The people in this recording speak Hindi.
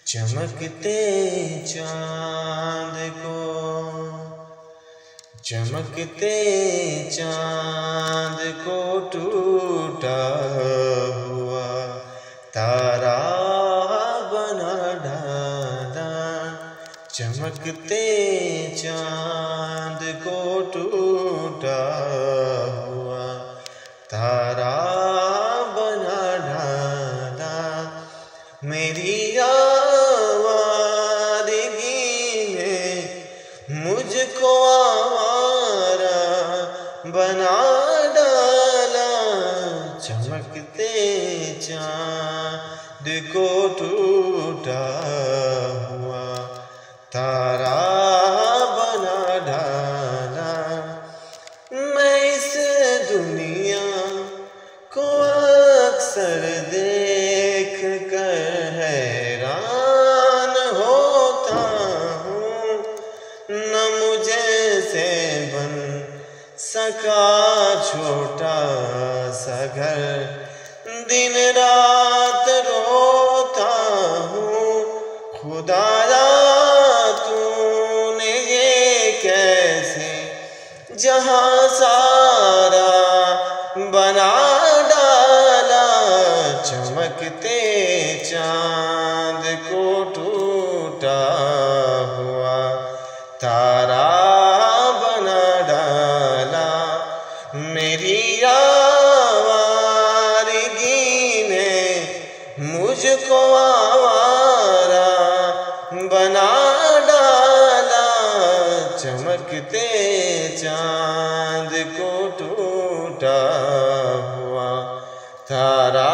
चमकते चांद को, चमकते चांद को टूटा हुआ तारा बना डाला। चमकते चांद को टूटा हुआ तारा बना डाला। मेरी मुझको आवारा बना डाला। चमकते चाँद को टूटा हुआ तारा बना डाला। मैं इस दुनिया को अक्सर देख कर हैरान होता हूँ। न मुझे से बन सका छोटा सा घर, दिन रात रोता हूँ। खुदाया तूने ये कैसे जहाँ सारा बना डाला। चमकते चाँद को टूटा हुआ तारा बना डाला। मेरी आवारगी ने मुझको आवारा बना डाला। चमकते चाँद को टूटा हुआ तारा